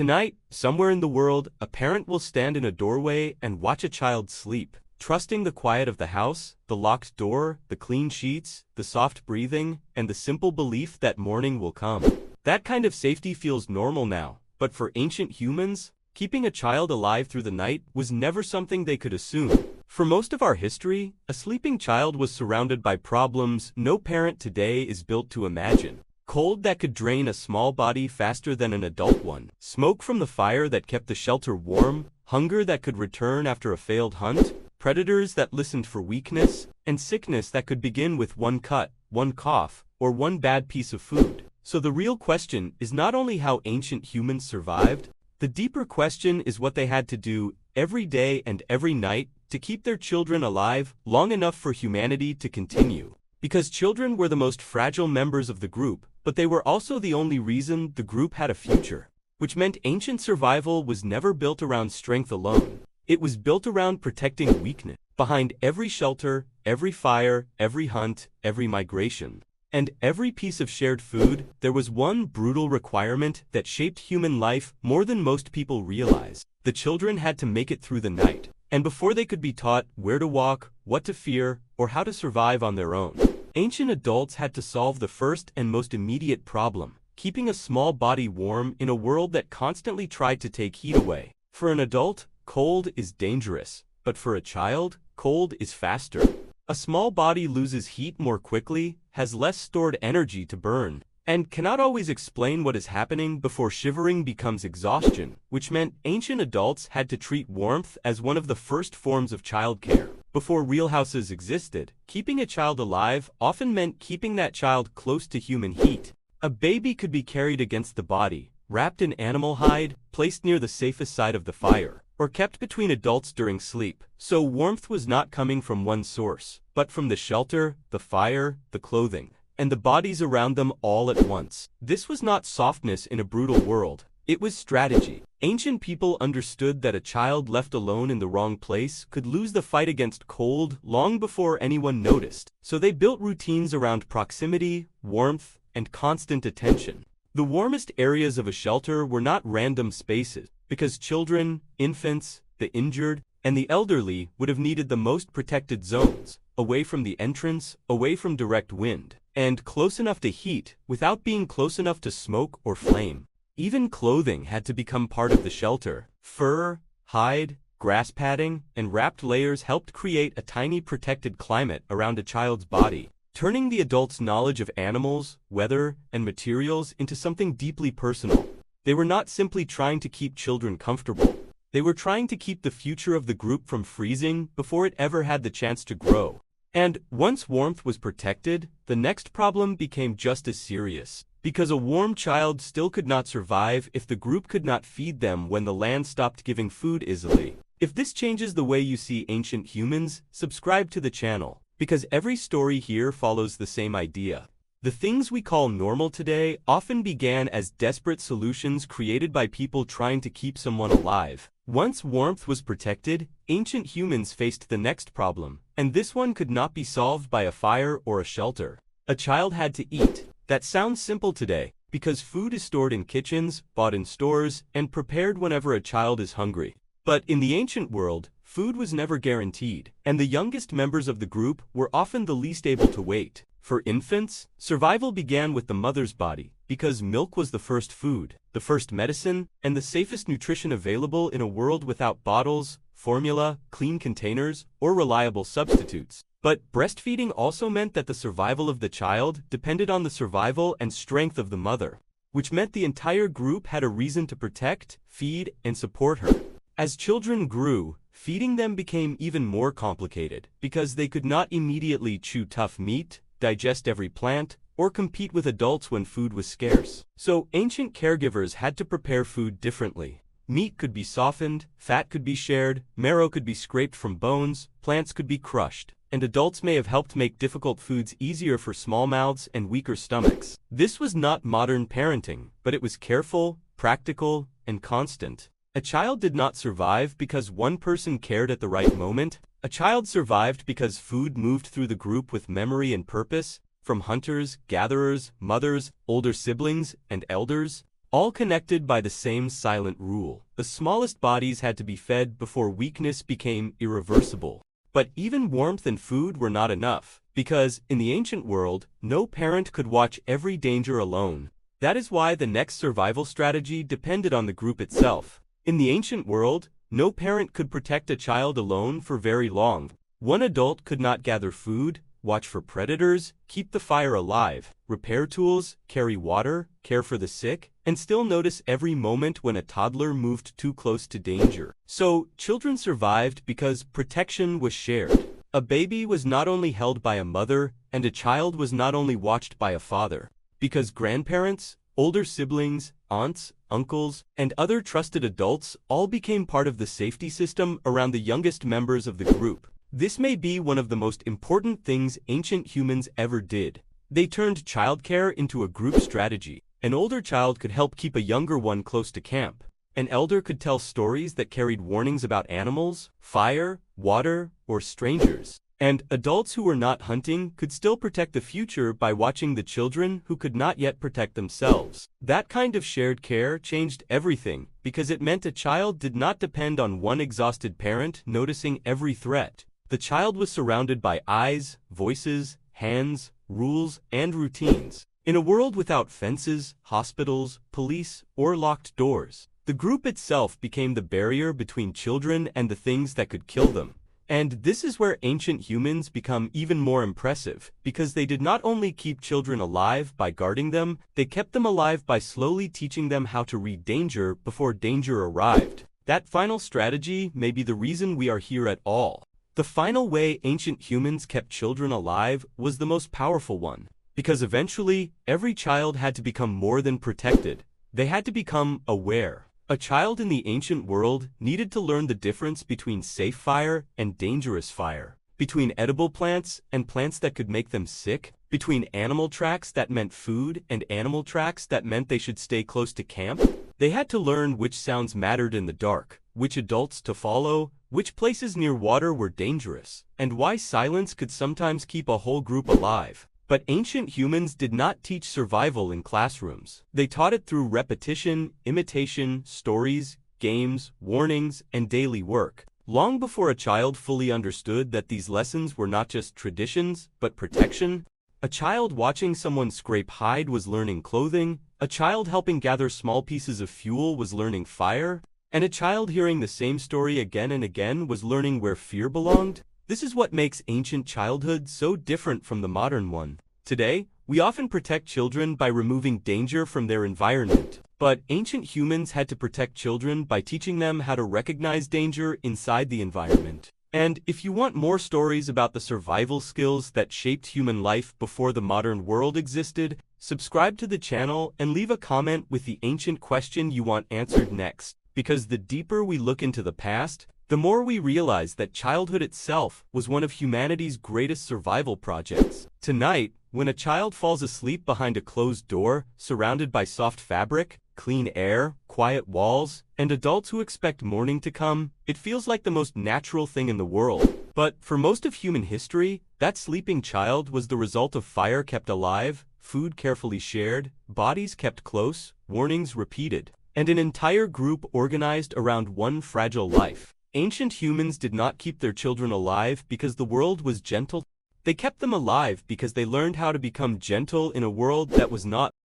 Tonight, somewhere in the world, a parent will stand in a doorway and watch a child sleep, trusting the quiet of the house, the locked door, the clean sheets, the soft breathing, and the simple belief that morning will come. That kind of safety feels normal now, but for ancient humans, keeping a child alive through the night was never something they could assume. For most of our history, a sleeping child was surrounded by problems no parent today is built to imagine. Cold that could drain a small body faster than an adult one, smoke from the fire that kept the shelter warm, hunger that could return after a failed hunt, predators that listened for weakness, and sickness that could begin with one cut, one cough, or one bad piece of food. So the real question is not only how ancient humans survived, the deeper question is what they had to do every day and every night to keep their children alive long enough for humanity to continue. Because children were the most fragile members of the group, but they were also the only reason the group had a future, which meant ancient survival was never built around strength alone. It was built around protecting weakness. Behind every shelter, every fire, every hunt, every migration, and every piece of shared food, there was one brutal requirement that shaped human life more than most people realize. The children had to make it through the night, and before they could be taught where to walk, what to fear, or how to survive on their own, ancient adults had to solve the first and most immediate problem, keeping a small body warm in a world that constantly tried to take heat away. For an adult, cold is dangerous, but for a child, cold is faster. A small body loses heat more quickly, has less stored energy to burn, and cannot always explain what is happening before shivering becomes exhaustion, which meant ancient adults had to treat warmth as one of the first forms of childcare. Before real houses existed, keeping a child alive often meant keeping that child close to human heat. A baby could be carried against the body, wrapped in animal hide, placed near the safest side of the fire, or kept between adults during sleep. So warmth was not coming from one source, but from the shelter, the fire, the clothing, and the bodies around them all at once. This was not softness in a brutal world. It was strategy. Ancient people understood that a child left alone in the wrong place could lose the fight against cold long before anyone noticed. So they built routines around proximity, warmth, and constant attention. The warmest areas of a shelter were not random spaces, because children, infants, the injured, and the elderly would have needed the most protected zones, away from the entrance, away from direct wind, and close enough to heat without being close enough to smoke or flame. Even clothing had to become part of the shelter. Fur, hide, grass padding, and wrapped layers helped create a tiny protected climate around a child's body, turning the adult's knowledge of animals, weather, and materials into something deeply personal. They were not simply trying to keep children comfortable. They were trying to keep the future of the group from freezing before it ever had the chance to grow. And once warmth was protected, the next problem became just as serious. Because a warm child still could not survive if the group could not feed them when the land stopped giving food easily. If this changes the way you see ancient humans, subscribe to the channel, because every story here follows the same idea. The things we call normal today often began as desperate solutions created by people trying to keep someone alive. Once warmth was protected, ancient humans faced the next problem, and this one could not be solved by a fire or a shelter. A child had to eat. That sounds simple today, because food is stored in kitchens, bought in stores, and prepared whenever a child is hungry. But in the ancient world, food was never guaranteed, and the youngest members of the group were often the least able to wait. For infants, survival began with the mother's body, because milk was the first food, the first medicine, and the safest nutrition available in a world without bottles, formula, clean containers, or reliable substitutes. But breastfeeding also meant that the survival of the child depended on the survival and strength of the mother, which meant the entire group had a reason to protect, feed, and support her. As children grew, feeding them became even more complicated, because they could not immediately chew tough meat, digest every plant, or compete with adults when food was scarce. So ancient caregivers had to prepare food differently. Meat could be softened, fat could be shared, marrow could be scraped from bones, plants could be crushed, and adults may have helped make difficult foods easier for small mouths and weaker stomachs. This was not modern parenting, but it was careful, practical, and constant. A child did not survive because one person cared at the right moment. A child survived because food moved through the group with memory and purpose, from hunters, gatherers, mothers, older siblings, and elders. all connected by the same silent rule. The smallest bodies had to be fed before weakness became irreversible. But even warmth and food were not enough, because, in the ancient world, no parent could watch every danger alone. That is why the next survival strategy depended on the group itself. In the ancient world, no parent could protect a child alone for very long. One adult could not gather food, watch for predators, keep the fire alive, repair tools, carry water, care for the sick, and still notice every moment when a toddler moved too close to danger. So, children survived because protection was shared. A baby was not only held by a mother, and a child was not only watched by a father. Because grandparents, older siblings, aunts, uncles, and other trusted adults all became part of the safety system around the youngest members of the group. This may be one of the most important things ancient humans ever did. They turned childcare into a group strategy. An older child could help keep a younger one close to camp. An elder could tell stories that carried warnings about animals, fire, water, or strangers. And adults who were not hunting could still protect the future by watching the children who could not yet protect themselves. That kind of shared care changed everything, because it meant a child did not depend on one exhausted parent noticing every threat. The child was surrounded by eyes, voices, hands, rules, and routines. In a world without fences, hospitals, police, or locked doors, the group itself became the barrier between children and the things that could kill them. And this is where ancient humans become even more impressive, because they did not only keep children alive by guarding them, they kept them alive by slowly teaching them how to read danger before danger arrived. That final strategy may be the reason we are here at all. The final way ancient humans kept children alive was the most powerful one, because eventually, every child had to become more than protected. They had to become aware. A child in the ancient world needed to learn the difference between safe fire and dangerous fire, between edible plants and plants that could make them sick, between animal tracks that meant food and animal tracks that meant they should stay close to camp. They had to learn which sounds mattered in the dark, which adults to follow, which places near water were dangerous, and why silence could sometimes keep a whole group alive. But ancient humans did not teach survival in classrooms. They taught it through repetition, imitation, stories, games, warnings, and daily work. Long before a child fully understood that these lessons were not just traditions, but protection, a child watching someone scrape hide was learning clothing, a child helping gather small pieces of fuel was learning fire, and a child hearing the same story again and again was learning where fear belonged. This is what makes ancient childhood so different from the modern one. Today, we often protect children by removing danger from their environment. But ancient humans had to protect children by teaching them how to recognize danger inside the environment. And if you want more stories about the survival skills that shaped human life before the modern world existed, subscribe to the channel and leave a comment with the ancient question you want answered next. Because the deeper we look into the past, the more we realize that childhood itself was one of humanity's greatest survival projects. Tonight, when a child falls asleep behind a closed door, surrounded by soft fabric, clean air, quiet walls, and adults who expect morning to come, it feels like the most natural thing in the world. But for most of human history, that sleeping child was the result of fire kept alive, food carefully shared, bodies kept close, warnings repeated, and an entire group organized around one fragile life. Ancient humans did not keep their children alive because the world was gentle. They kept them alive because they learned how to become gentle in a world that was not